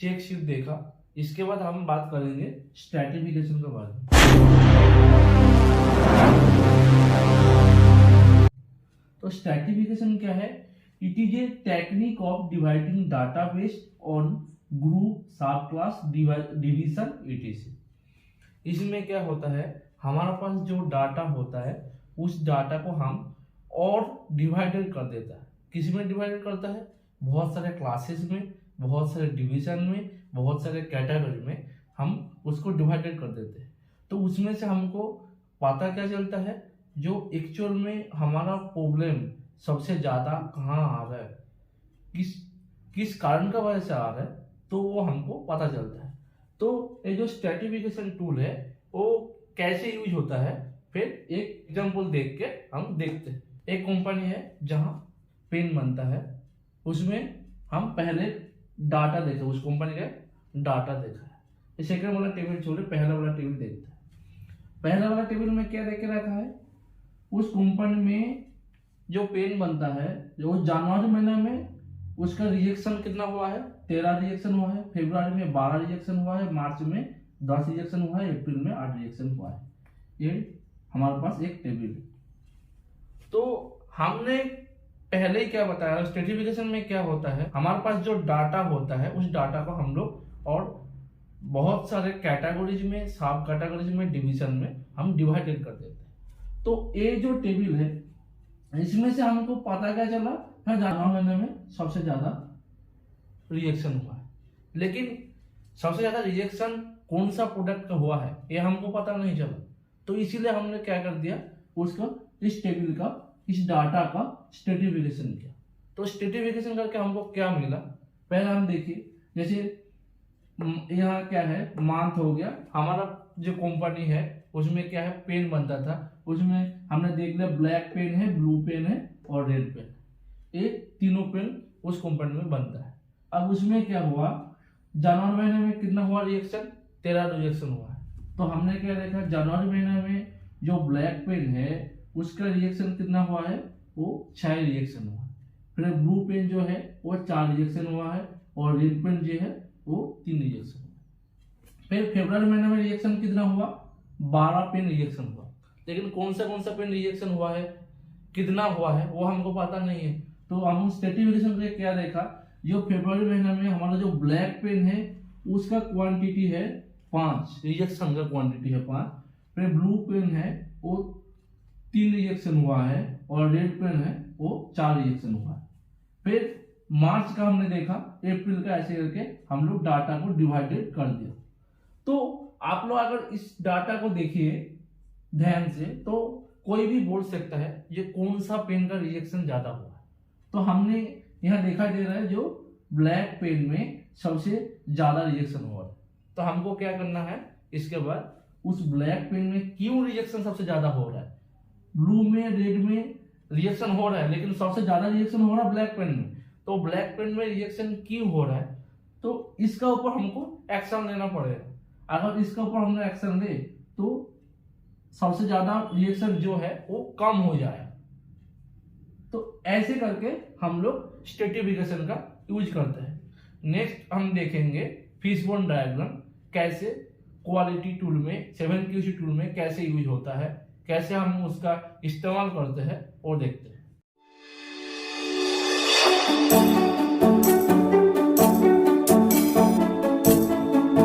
Check sheet देखा। इसके बाद हम बात करेंगे स्ट्रैटिफिकेशन के बारे में। तो स्ट्रैटिफिकेशन क्या है? It is a technique of dividing data based on group, सब क्लास, डिवीजन etc। इसमें क्या होता है, हमारे पास जो डाटा होता है उस डाटा को हम और डिवाइडेड कर देता है। किस में डिवाइडेड करता है? बहुत सारे क्लासेस में, बहुत सारे डिवीजन में, बहुत सारे कैटेगरी में हम उसको डिवाइडेड कर देते हैं। तो उसमें से हमको पता क्या चलता है, जो एक्चुअल में हमारा प्रॉब्लम सबसे ज्यादा कहाँ आ रहा है, किस कारण का वजह से आ रहा है, तो वो हमको पता चलता है। तो ये जो स्ट्रैटिफिकेशन टूल है वो कैसे यूज होता है, फिर एक एग्जांपल देख के हम देखते हैं। एक कंपनी है जहां पेन बनता है, उसमें हम पहले डाटा देखे, उस कंपनी का डाटा देखा है। सेकंड वाला टेबल छोड़े, पहला वाला टेबल देखते हैं। पहला वाला टेबल में क्या देख के रखा है, उस कंपनी में जो पेन बनता है, जो जनवरी महीने में उसका रिजेक्शन कितना हुआ है, 13 रिजेक्शन हुआ है, फरवरी में 12 रिजेक्शन हुआ है, मार्च में 10 रिजेक्शन हुआ है, अप्रैल में 8 रिजेक्शन हुआ है। ये हमारे पास एक टेबल है। तो हमने पहले ही क्या बताया, स्ट्रैटिफिकेशन में क्या होता है, हमारे पास जो डाटा होता है उस डाटा को हम लोग और बहुत सारे कैटेगरीज में, सब कैटेगरीज में, डिवीजन में हम डिवाइडेड कर देते हैं। तो ये जो टेबल है, इसमें से हमको पता क्या चला, जनवरी महीने में सबसे ज्यादा रिजेक्शन हुआ है। लेकिन सबसे ज्यादा रिजेक्शन कौन सा प्रोडक्ट का हुआ है ये हमको पता नहीं चला। तो इसीलिए हमने क्या कर दिया, उसका इस टेबल का, इस डाटा का स्ट्रैटिफिकेशन किया। तो स्ट्रैटिफिकेशन करके हमको क्या मिला, पहले हम देखिए, जैसे यहाँ क्या है, मंथ हो गया, हमारा जो कंपनी है उसमें क्या है, पेन बनता था, उसमें हमने देख लिया ब्लैक पेन है, ब्लू पेन है और रेड पेन। ये तीनों पेन उस कंपनी में बनता है। अब उसमें क्या हुआ, जनवरी महीने में कितना हुआ रिएक्शन, 13 रिएक्शन हुआ है। तो हमने क्या देखा, जनवरी महीने में जो ब्लैक पेन है उसका रिएक्शन कितना हुआ है, वो 6 रिएक्शन हुआ है। फिर ब्लू पेन जो है वो 4 रिएक्शन हुआ है और रेड पेन जो है वो 3 रिएक्शन हुआ है। फिर फरवरी महीने में रिएक्शन कितना हुआ, 12 पेन रिएक्शन हुआ। लेकिन कौन सा पेन रिएक्शन हुआ है, कितना हुआ है, वो हमको पता नहीं है। तो हम स्ट्रैटिफिकेशन से क्या देखा, जो फरवरी महीने में हमारा जो ब्लैक पेन है उसका क्वांटिटी है 5, रिजेक्शन का क्वांटिटी है 5। फिर ब्लू पेन है वो 3 रिजेक्शन हुआ है और रेड पेन है वो 4 रिजेक्शन हुआ है। फिर मार्च का हमने देखा, अप्रैल का, ऐसे करके हम लोग डाटा को डिवाइडेड कर दिया। तो आप लोग अगर इस डाटा को देखिए ध्यान से, तो कोई भी बोल सकता है ये कौन सा पेन का रिजेक्शन ज्यादा हुआ है। तो हमने यहाँ देखा दे रहा है जो ब्लैक पेन में सबसे ज्यादा रिजेक्शन हुआ है। तो हमको क्या करना है, इसके बाद उस ब्लैक पेन में क्यों रिजेक्शन सबसे ज्यादा हो रहा है, ब्लू में, रेड में रिजेक्शन हो रहा है, लेकिन सबसे ज्यादा रिजेक्शन हो रहा है ब्लैक पेन में। तो ब्लैक पेन में रिजेक्शन क्यों हो रहा है, तो इसका ऊपर हमको एक्शन लेना पड़ेगा। अगर इसका ऊपर हमने एक्शन ले तो सबसे ज्यादा रिएक्शन जो है वो कम हो जाए। तो ऐसे करके हम लोग स्ट्रैटिफिकेशन का यूज करते हैं। नेक्स्ट हम देखेंगे फिशबोन डायग्राम कैसे क्वालिटी टूल में, 7QC टूल में कैसे यूज होता है, कैसे हम उसका इस्तेमाल करते हैं और देखते हैं।